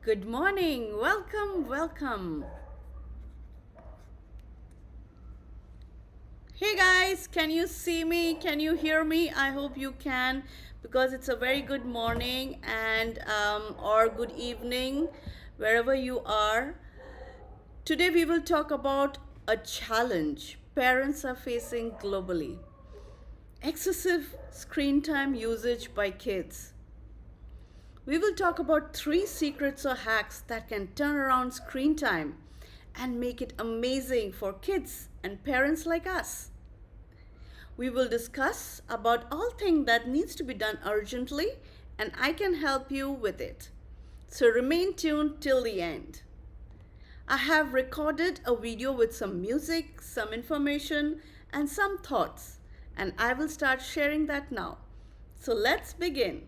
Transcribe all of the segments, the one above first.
Good morning. Welcome. Hey guys, can you see me? Can you hear me? I hope you can because it's a very good morning and or good evening wherever you are. Today we will talk about a challenge parents are facing globally. Excessive screen time usage by kids. We will talk about 3 secrets or hacks that can turn around screen time and make it amazing for kids and parents like us. We will discuss about all things that needs to be done urgently and I can help you with it. So remain tuned till the end. I have recorded a video with some music, some information and some thoughts and I will start sharing that now. So let's begin.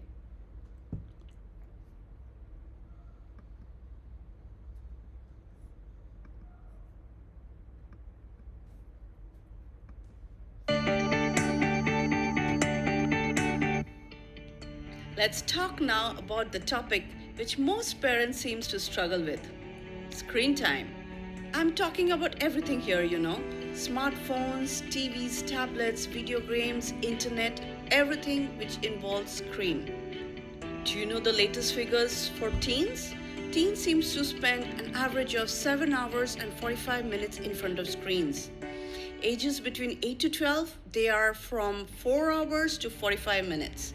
Let's talk now about the topic which most parents seems to struggle with. Screen time. I'm talking about everything here, Smartphones, TVs, tablets, video games, internet, everything which involves screen. Do you know the latest figures for teens? Teens seems to spend an average of 7 hours and 45 minutes in front of screens. Ages between 8 to 12, they are from 4 hours to 45 minutes.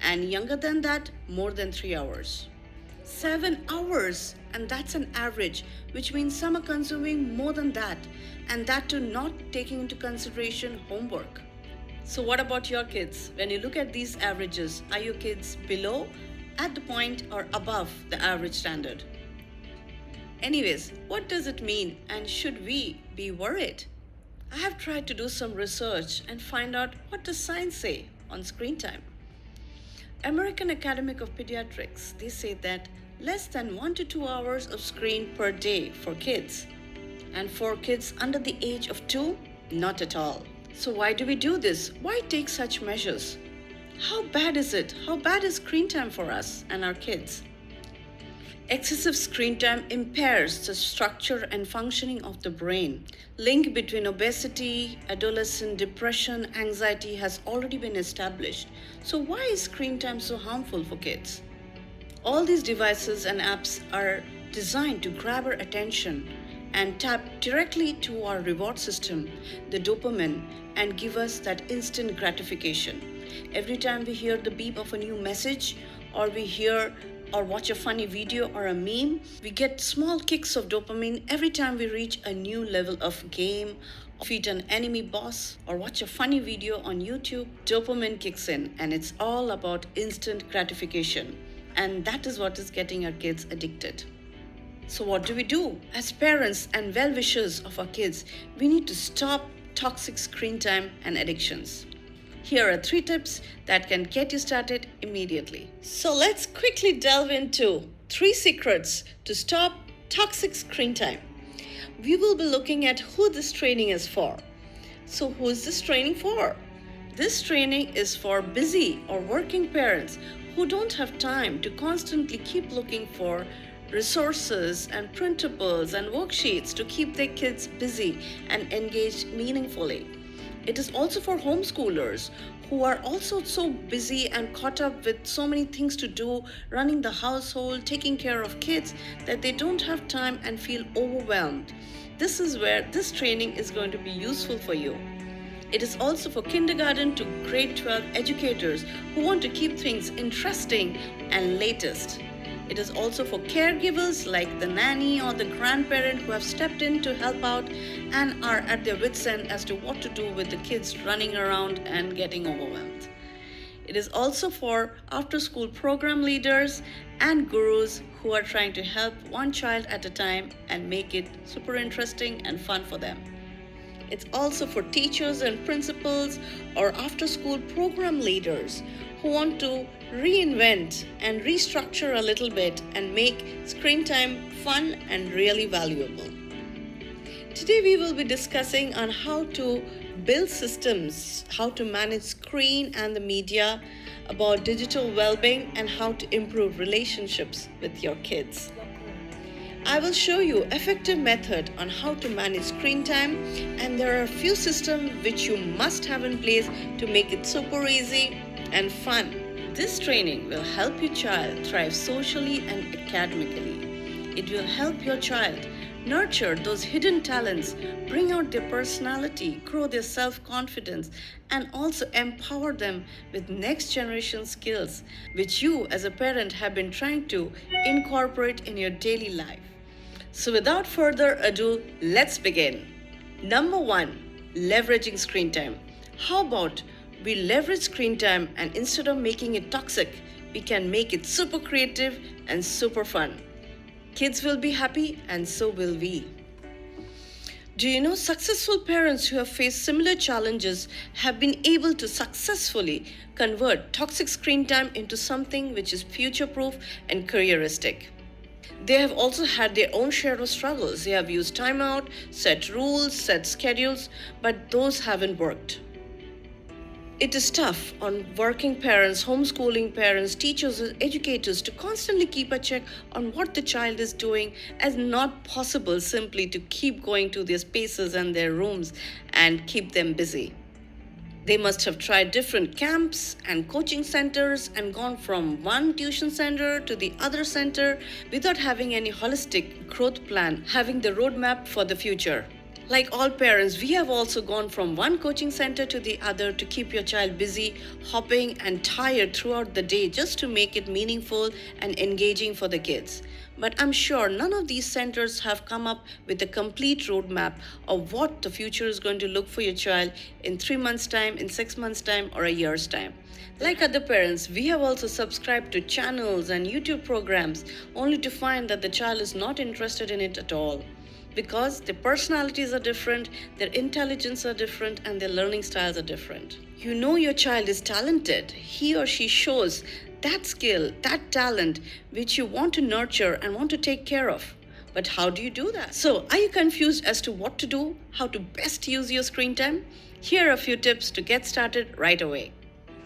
And younger than that, more than 3 hours. 7 hours, and that's an average, which means some are consuming more than that, and that too not taking into consideration homework. So what about your kids? When you look at these averages, are your kids below, at the point, or above the average standard? Anyways, what does it mean, and should we be worried? I have tried to do some research and find out what does science say on screen time. American Academic of Pediatrics, they say that less than 1 to 2 hours of screen per day for kids. And for kids under the age of 2, not at all. So why do we do this? Why take such measures? How bad is it? How bad is screen time for us and our kids? Excessive screen time impairs the structure and functioning of the brain. Link between obesity, adolescent depression, anxiety has already been established. So why is screen time so harmful for kids? All these devices and apps are designed to grab our attention and tap directly to our reward system, the dopamine, and give us that instant gratification. Every time we hear the beep of a new message or we hear or watch a funny video or a meme, we get small kicks of dopamine every time we reach a new level of game, defeat an enemy boss, or watch a funny video on YouTube. Dopamine kicks in, and it's all about instant gratification. And that is what is getting our kids addicted. So what do we do? As parents and well-wishers of our kids, we need to stop toxic screen time and addictions. Here are 3 tips that can get you started immediately. So let's quickly delve into 3 secrets to stop toxic screen time. We will be looking at who this training is for. So who is this training for? This training is for busy or working parents who don't have time to constantly keep looking for resources and printables and worksheets to keep their kids busy and engaged meaningfully. It is also for homeschoolers who are also so busy and caught up with so many things to do, running the household, taking care of kids, that they don't have time and feel overwhelmed. This is where this training is going to be useful for you. It is also for kindergarten to grade 12 educators who want to keep things interesting and latest. It is also for caregivers like the nanny or the grandparent who have stepped in to help out and are at their wits' end as to what to do with the kids running around and getting overwhelmed. It is also for after-school program leaders and gurus who are trying to help one child at a time and make it super interesting and fun for them. It's also for teachers and principals or after-school program leaders who want to reinvent and restructure a little bit and make screen time fun and really valuable. Today we will be discussing on how to build systems, how to manage screen and the media, about digital well-being and how to improve relationships with your kids. I will show you effective method on how to manage screen time, and there are a few systems which you must have in place to make it super easy and fun. This training will help your child thrive socially and academically. It will help your child nurture those hidden talents, bring out their personality, grow their self-confidence, and also empower them with next generation skills which you as a parent have been trying to incorporate in your daily life. So, without further ado, let's begin. Number one, leveraging screen time. How about we leverage screen time and instead of making it toxic, we can make it super creative and super fun. Kids will be happy and so will we. Do you know successful parents who have faced similar challenges have been able to successfully convert toxic screen time into something which is future proof and careeristic? They have also had their own share of struggles. They have used timeout, set rules, set schedules, but those haven't worked. It is tough on working parents, homeschooling parents, teachers, and educators to constantly keep a check on what the child is doing, as not possible simply to keep going to their spaces and their rooms and keep them busy. They must have tried different camps and coaching centers and gone from one tuition center to the other center without having any holistic growth plan, having the roadmap for the future. Like all parents, we have also gone from one coaching center to the other to keep your child busy, hopping, and tired throughout the day just to make it meaningful and engaging for the kids. But I'm sure none of these centers have come up with a complete roadmap of what the future is going to look for your child in 3 months' time, in 6 months' time, or a year's time. Like other parents, we have also subscribed to channels and YouTube programs only to find that the child is not interested in it at all. Because their personalities are different, their intelligence are different, and their learning styles are different. You know your child is talented. He or she shows that skill, that talent, which you want to nurture and want to take care of. But how do you do that? So, are you confused as to what to do, how to best use your screen time? Here are a few tips to get started right away.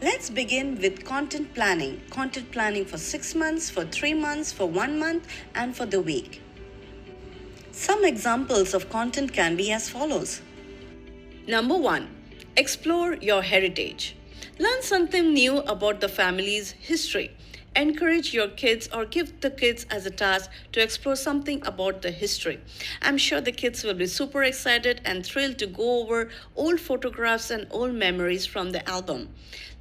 Let's begin with content planning. Content planning for 6 months, for 3 months, for 1 month, and for the week. Some examples of content can be as follows. Number one, explore your heritage. Learn something new about the family's history. Encourage your kids or give the kids as a task to explore something about the history. I'm sure the kids will be super excited and thrilled to go over old photographs and old memories from the album.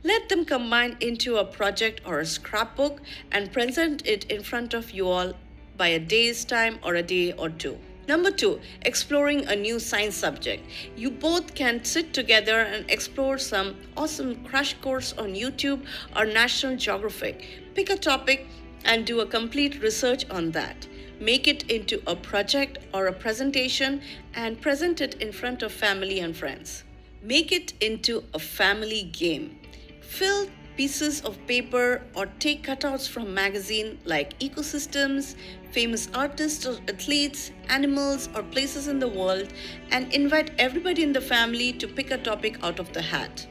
Let them combine into a project or a scrapbook and present it in front of you all by a day's time or a day or two. Number two, exploring a new science subject. You both can sit together and explore some awesome crash course on YouTube or National Geographic. Pick a topic and do a complete research on that. Make it into a project or a presentation and present it in front of family and friends. Make it into a family game. Fill pieces of paper or take cutouts from magazine like ecosystems, famous artists or athletes, animals or places in the world, and invite everybody in the family to pick a topic out of the hat.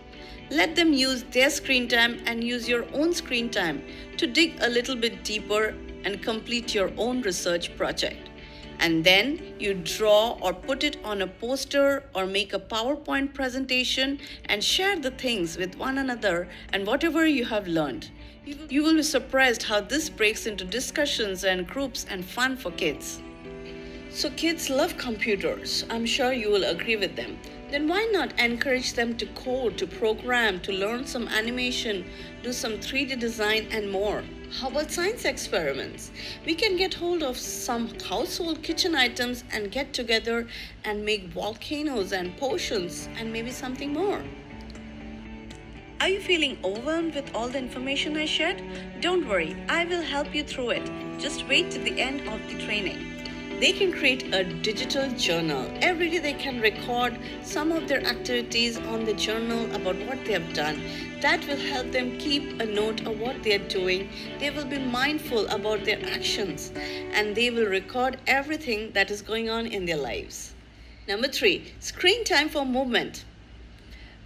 Let them use their screen time and use your own screen time to dig a little bit deeper and complete your own research project. And then you draw or put it on a poster or make a PowerPoint presentation and share the things with one another and whatever you have learned. You will be surprised how this breaks into discussions and groups and fun for kids. So kids love computers. I'm sure you will agree with them. Then why not encourage them to code, to program, to learn some animation, do some 3D design and more? How about science experiments? We can get hold of some household kitchen items and get together and make volcanoes and potions and maybe something more. Are you feeling overwhelmed with all the information I shared? Don't worry, I will help you through it. Just wait till the end of the training. They can create a digital journal. Every day they can record some of their activities on the journal about what they have done. That will help them keep a note of what they are doing. They will be mindful about their actions and they will record everything that is going on in their lives. Number 3, screen time for movement.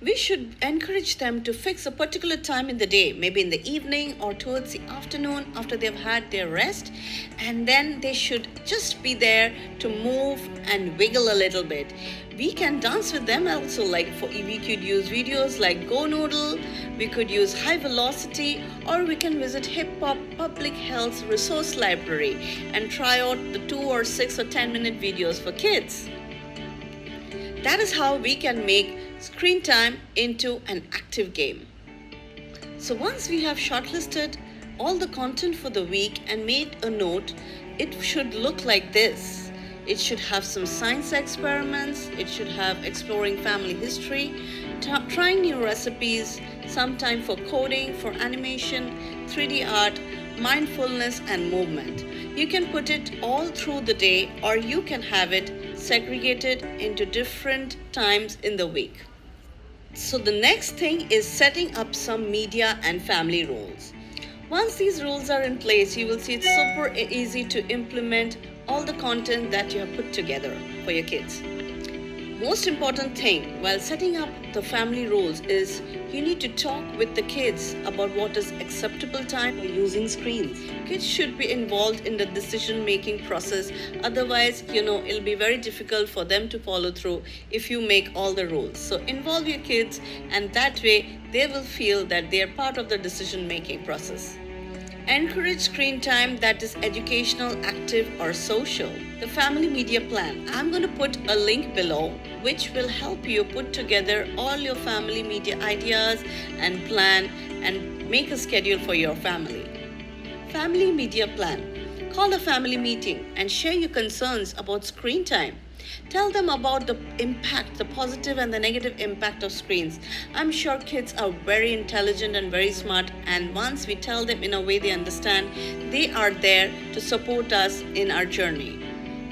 We should encourage them to fix a particular time in the day, maybe in the evening or towards the afternoon after they've had their rest, and then they should just be there to move and wiggle a little bit. We can dance with them also, we could use videos like Go Noodle, we could use High Velocity, or we can visit Hip Hop Public Health Resource Library and try out the 2 or 6 or 10-minute videos for kids. That is how we can make screen time into an active game. So once we have shortlisted all the content for the week and made a note, it should look like this. It should have some science experiments, it should have exploring family history, trying new recipes, some time for coding, for animation, 3D art, mindfulness and movement. You can put it all through the day, or you can have it segregated into different times in the week. So the next thing is setting up some media and family rules. Once these rules are in place, you will see it's super easy to implement all the content that you have put together for your kids. Most important thing while setting up the family rules is you need to talk with the kids about what is acceptable time for using screens. Kids should be involved in the decision-making process. Otherwise, it'll be very difficult for them to follow through if you make all the rules. So involve your kids, and that way they will feel that they are part of the decision-making process. Encourage screen time that is educational, active, or social. The family media plan. I'm going to put a link below which will help you put together all your family media ideas and plan and make a schedule for your family. Family media plan. Call a family meeting and share your concerns about screen time. Tell them about the impact, the positive and the negative impact of screens. I'm sure kids are very intelligent and very smart, and once we tell them in a way they understand, they are there to support us in our journey.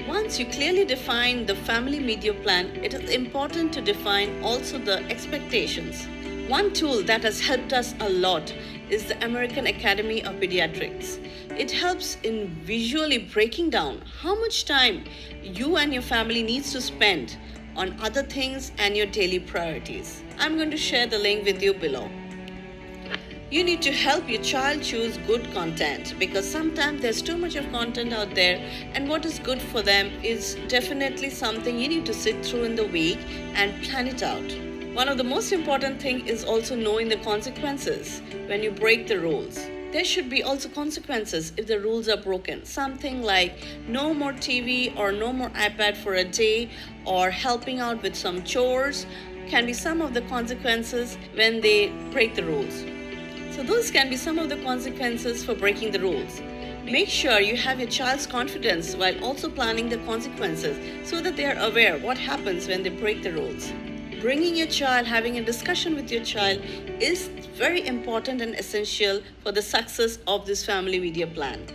Once you clearly define the family media plan, it is important to define also the expectations. One tool that has helped us a lot is the American Academy of Pediatrics. It helps in visually breaking down how much time you and your family needs to spend on other things and your daily priorities. I'm going to share the link with you below. You need to help your child choose good content, because sometimes there's too much of content out there, and what is good for them is definitely something you need to sit through in the week and plan it out. One of the most important things is also knowing the consequences when you break the rules. There should be also consequences if the rules are broken. Something like no more TV or no more iPad for a day, or helping out with some chores can be some of the consequences when they break the rules. So those can be some of the consequences for breaking the rules. Make sure you have your child's confidence while also planning the consequences so that they are aware what happens when they break the rules. Bringing your child, having a discussion with your child is very important and essential for the success of this family media plan.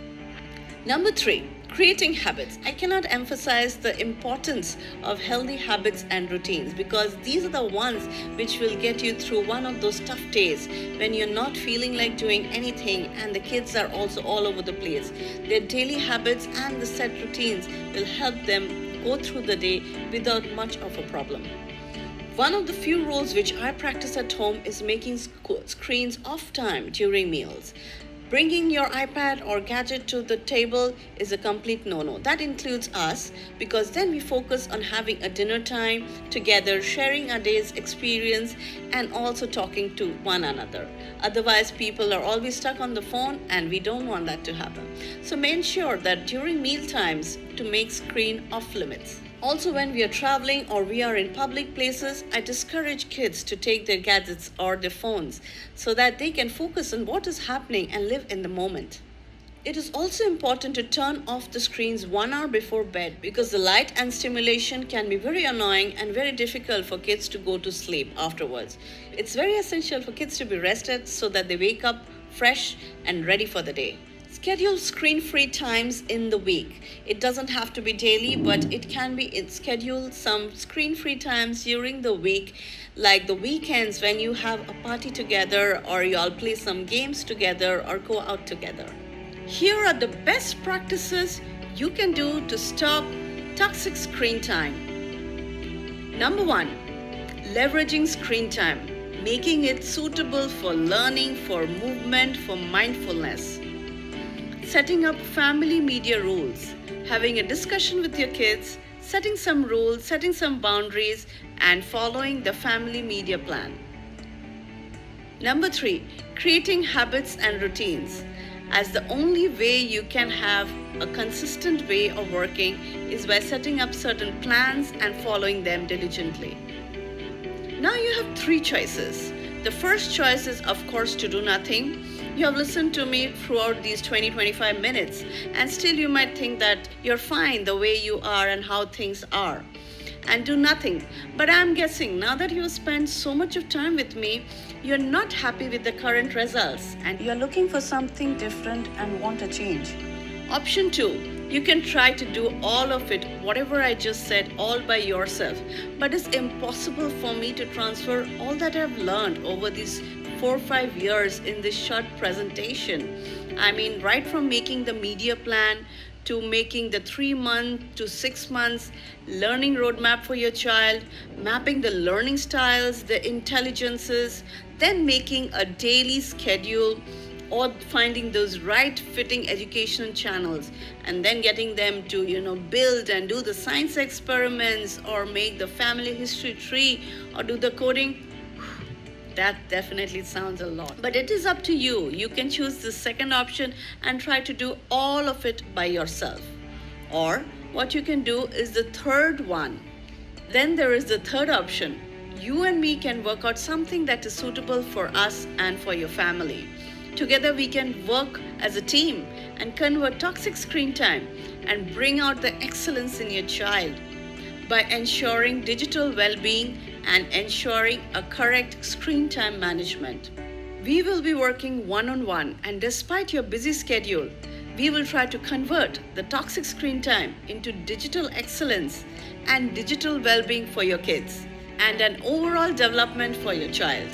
Number 3, creating habits. I cannot emphasize the importance of healthy habits and routines, because these are the ones which will get you through one of those tough days when you're not feeling like doing anything and the kids are also all over the place. Their daily habits and the set routines will help them go through the day without much of a problem. One of the few rules which I practice at home is making screens off time during meals. Bringing your iPad or gadget to the table is a complete no-no. That includes us, because then we focus on having a dinner time together, sharing our day's experience, and also talking to one another. Otherwise, people are always stuck on the phone, and we don't want that to happen. So make sure that during meal times to make screen off limits. Also, when we are traveling or we are in public places, I discourage kids to take their gadgets or their phones so that they can focus on what is happening and live in the moment. It is also important to turn off the screens 1 hour before bed, because the light and stimulation can be very annoying and very difficult for kids to go to sleep afterwards. It's very essential for kids to be rested so that they wake up fresh and ready for the day. Schedule screen-free times in the week. It doesn't have to be daily, but it can be schedule some screen-free times during the week, like the weekends when you have a party together, or you all play some games together or go out together. Here are the best practices you can do to stop toxic screen time. Number 1, Leveraging screen time, making it suitable for learning, for movement, for mindfulness. Setting up family media rules, having a discussion with your kids, setting some rules, setting some boundaries, and following the family media plan. Number three, creating habits and routines. As the only way you can have a consistent way of working is by setting up certain plans and following them diligently. Now you have three choices. The first choice is, of course, to do nothing. You have listened to me throughout these 20-25 minutes, and still you might think that you're fine the way you are and how things are, and do nothing. But I'm guessing now that you spend so much of time with me, you're not happy with the current results and you're looking for something different and want a change. Option two, you can try to do all of it, whatever I just said, all by yourself. But it's impossible for me to transfer all that I've learned over these 4 or 5 years in this short presentation. I mean, right from making the media plan to making the 3-month to 6 months learning roadmap for your child, mapping the learning styles, the intelligences, then making a daily schedule or finding those right fitting educational channels and then getting them to build and do the science experiments or make the family history tree or do the coding. That definitely sounds a lot, but it is up to you. You can choose the second option and try to do all of it by yourself. Or what you can do is the third one. Then there is the third option. You and me can work out something that is suitable for us and for your family. Together we can work as a team and convert toxic screen time and bring out the excellence in your child by ensuring digital well-being and ensuring a correct screen time management. We will be working one-on-one, and despite your busy schedule, we will try to convert the toxic screen time into digital excellence and digital well-being for your kids and an overall development for your child.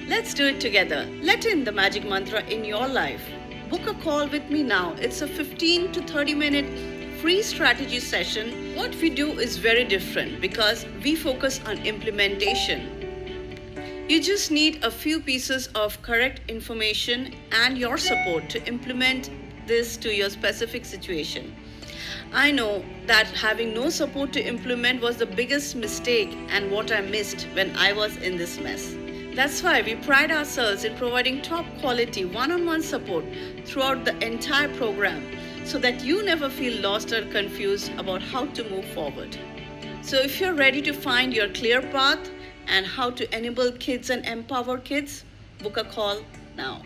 Let's do it together. Let in the magic mantra in your life. Book a call with me now. It's a 15 to 30 minute free strategy session. What we do is very different because we focus on implementation. You just need a few pieces of correct information and your support to implement this to your specific situation. I know that having no support to implement was the biggest mistake and what I missed when I was in this mess. That's why we pride ourselves in providing top quality one-on-one support throughout the entire program so that you never feel lost or confused about how to move forward. So if you're ready to find your clear path and how to enable kids and empower kids, book a call now.